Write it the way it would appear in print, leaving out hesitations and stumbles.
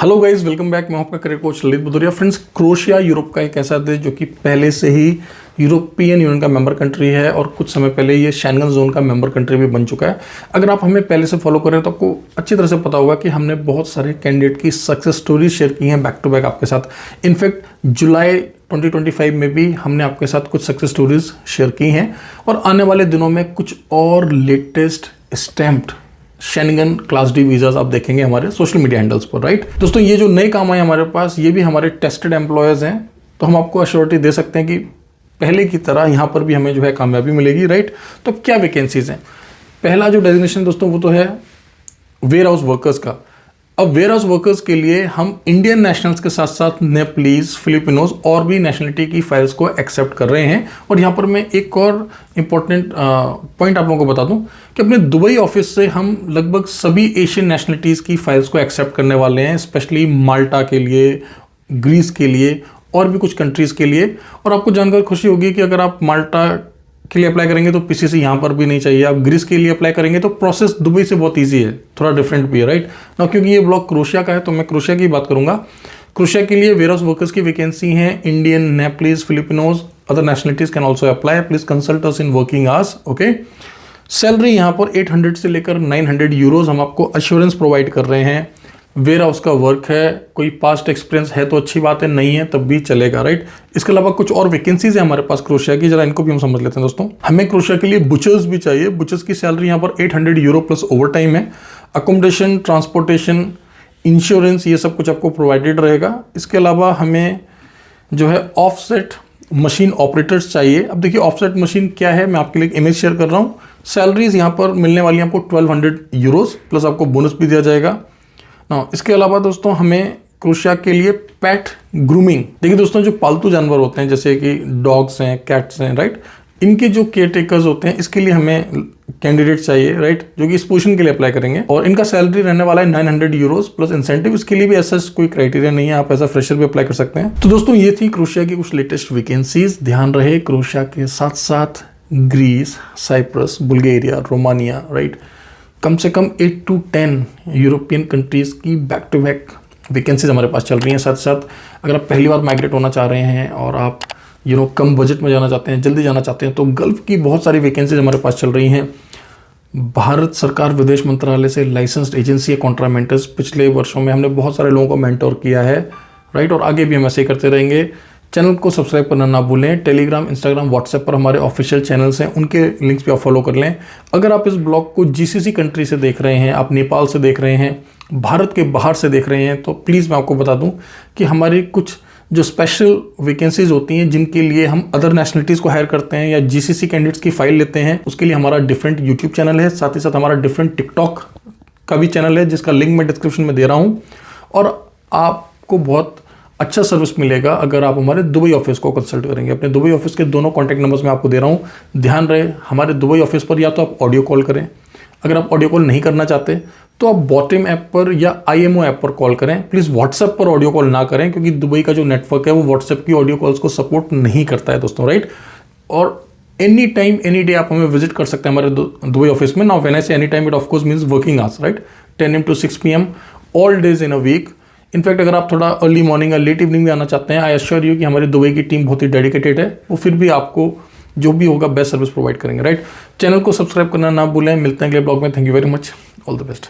Hello guys, welcome back. मैं आपका career coach Lalit Bhadauria. Friends, Croatia Europe का एक ऐसा देश जो कि पहले से ही यूरोपियन यूनियन का मेंबर कंट्री है और कुछ समय पहले ये शेंगन जोन का मेंबर कंट्री भी बन चुका है। अगर आप हमें पहले से फॉलो कर रहे हैं तो आपको अच्छी तरह से पता होगा कि हमने बहुत सारे कैंडिडेट की सक्सेस स्टोरीज शेयर की हैं बैक टू बैक आपके साथ। इनफैक्ट जुलाई 2025 में भी हमने आपके साथ कुछ सक्सेस स्टोरीज शेयर की हैं और आने वाले दिनों में कुछ और latest stamped Schengen class D visas आप देखेंगे हमारे सोशल मीडिया हैंडल्स पर। राइट दोस्तों, ये जो नए काम आए हमारे पास, ये भी हमारे टेस्टेड एम्प्लॉयर्स हैं, तो हम आपको अश्योरिटी दे सकते हैं कि पहले की तरह यहाँ पर भी हमें जो है कामयाबी मिलेगी। राइट, तो क्या वैकेंसीज हैं? पहला जो डेजिग्नेशन दोस्तों वो तो है वेयर हाउस वर्कर्स का। अब वेयर हाउस वर्कर्स के लिए हम इंडियन नेशनल्स के साथ साथ नेपलीज, फिलिपिनोज और भी नेशनलिटी की फाइल्स को एक्सेप्ट कर रहे हैं। और यहाँ पर मैं एक और इम्पोर्टेंट पॉइंट आप लोगों को बता दूं कि अपने दुबई ऑफिस से हम लगभग सभी एशियन नेशनलिटीज़ की फाइल्स को एक्सेप्ट करने वाले हैं, स्पेशली माल्टा के लिए, ग्रीस के लिए और भी कुछ कंट्रीज़ के लिए। और आपको जानकर खुशी होगी कि अगर आप माल्टा के लिए अप्लाई करेंगे तो पीसीसी यहाँ पर भी नहीं चाहिए। आप ग्रीस के लिए अप्लाई करेंगे तो प्रोसेस दुबई से बहुत इजी है, थोड़ा डिफरेंट भी है। राइट ना, क्योंकि ये ब्लॉक क्रोएशिया का है तो मैं क्रोएशिया की बात करूंगा। क्रोएशिया के लिए वेयरहाउस वर्कर्स की वैकेंसी है Indian, Nepalese, Filipinos, other nationalities can also apply. Please consult us in working hours. Okay, salary यहाँ पर 800 से लेकर 900 यूरोज हम आपको अश्योरेंस प्रोवाइड कर रहे हैं। वेयर हाउस का वर्क है, कोई पास्ट एक्सपीरियंस है तो अच्छी बात है, नहीं है तब भी चलेगा। राइट, इसके अलावा कुछ और वैकेंसीज है हमारे पास क्रोएशिया की, जरा इनको भी हम समझ लेते हैं दोस्तों। हमें क्रोएशिया के लिए बुचर्स भी चाहिए। बुचर्स की सैलरी यहाँ पर 800 यूरो प्लस ओवर टाइम है। अकोमोडेशन, ट्रांसपोर्टेशन, इंश्योरेंस, ये सब कुछ आपको प्रोवाइडेड रहेगा। इसके अलावा हमें जो है ऑफसेट मशीन ऑपरेटर्स चाहिए। अब देखिए ऑफसेट मशीन क्या है, मैं आपके लिए एक इमेज शेयर कर रहा हूँ। सैलरीज यहाँ पर मिलने वाली है आपको 1200 यूरोज प्लस आपको बोनस भी दिया जाएगा ना। इसके अलावा दोस्तों हमें क्रोएशिया के लिए पेट ग्रूमिंग, देखिए दोस्तों जो पालतू जानवर होते हैं जैसे कि डॉग्स हैं, कैट्स हैं, राइट, इनके जो केयर टेकर्स होते हैं इसके लिए हमें कैंडिडेट चाहिए, राइट, जो कि इस पोजीशन के लिए अप्लाई करेंगे। और इनका सैलरी रहने वाला है 900 यूरोज प्लस इंसेंटिव। इसके लिए भी ऐसा कोई क्राइटेरिया नहीं है, आप ऐसा फ्रेशर भी अप्लाई कर सकते हैं। तो दोस्तों ये थी क्रोएशिया की कुछ लेटेस्ट वैकेंसीज। ध्यान रहे क्रोएशिया के साथ साथ Greece, Cyprus, Bulgaria, Romania, right, कम से कम 8 to 10 यूरोपियन कंट्रीज़ की बैक टू बैक वैकेंसीज हमारे पास चल रही हैं। साथ साथ अगर आप पहली बार माइग्रेट होना चाह रहे हैं और आप कम बजट में जाना चाहते हैं, जल्दी जाना चाहते हैं, तो गल्फ की बहुत सारी वैकेंसीज हमारे पास चल रही हैं। भारत सरकार विदेश मंत्रालय से लाइसेंस्ड एजेंसी है कॉन्ट्रा मेंटर्स। पिछले वर्षों में हमने बहुत सारे लोगों को मेंटोर किया है, राइट, और आगे भी हम ऐसे ही करते रहेंगे। चैनल को सब्सक्राइब करना ना भूलें। टेलीग्राम, इंस्टाग्राम, व्हाट्सएप पर हमारे ऑफिशियल चैनल्स हैं, उनके लिंक्स भी आप फॉलो कर लें। अगर आप इस ब्लॉग को जीसीसी कंट्री से देख रहे हैं, आप नेपाल से देख रहे हैं, भारत के बाहर से देख रहे हैं, तो प्लीज़ मैं आपको बता दूं कि हमारी कुछ जो स्पेशल वैकेंसीज होती हैं जिनके लिए हम अदर नेशनलिटीज़ को हायर करते हैं या जीसीसी कैंडिडेट्स की फाइल लेते हैं, उसके लिए हमारा डिफरेंट यूट्यूब चैनल है। साथ ही साथ हमारा डिफरेंट टिकटॉक का भी चैनल है जिसका लिंक मैं डिस्क्रिप्शन में दे रहा हूँ। और आपको बहुत अच्छा सर्विस मिलेगा अगर आप हमारे दुबई ऑफिस को कंसल्ट करेंगे। अपने दुबई ऑफिस के दोनों कॉन्टैक्ट नंबर्स मैं आपको दे रहा हूँ। ध्यान रहे हमारे दुबई ऑफिस पर या तो आप ऑडियो कॉल करें, अगर आप ऑडियो कॉल नहीं करना चाहते तो आप बॉटम ऐप पर या IMO ऐप पर कॉल करें। प्लीज़ व्हाट्सएप पर ऑडियो कॉल ना करें क्योंकि दुबई का जो नेटवर्क है वो व्हाट्सएप की ऑडियो कॉल्स को सपोर्ट नहीं करता है दोस्तों, राइट। और एनी टाइम एनी डे आप हमें विजिट कर सकते हैं हमारे दुबई ऑफिस में। Now when I say any time, it of course means working hours, right, 10 AM to 6 PM all days in a week. In fact अगर आप थोड़ा अर्ली मॉर्निंग या लेट इवनिंग में आना चाहते हैं, आई एश्योर यू कि हमारी दुबई की टीम बहुत ही डेडिकेटेड है, वो फिर भी आपको जो भी होगा बेस्ट सर्विस प्रोवाइड करेंगे, राइट। चैनल को सब्सक्राइब करना ना भूलें। मिलते हैं अगले ब्लॉग में। Thank you very much, all the best.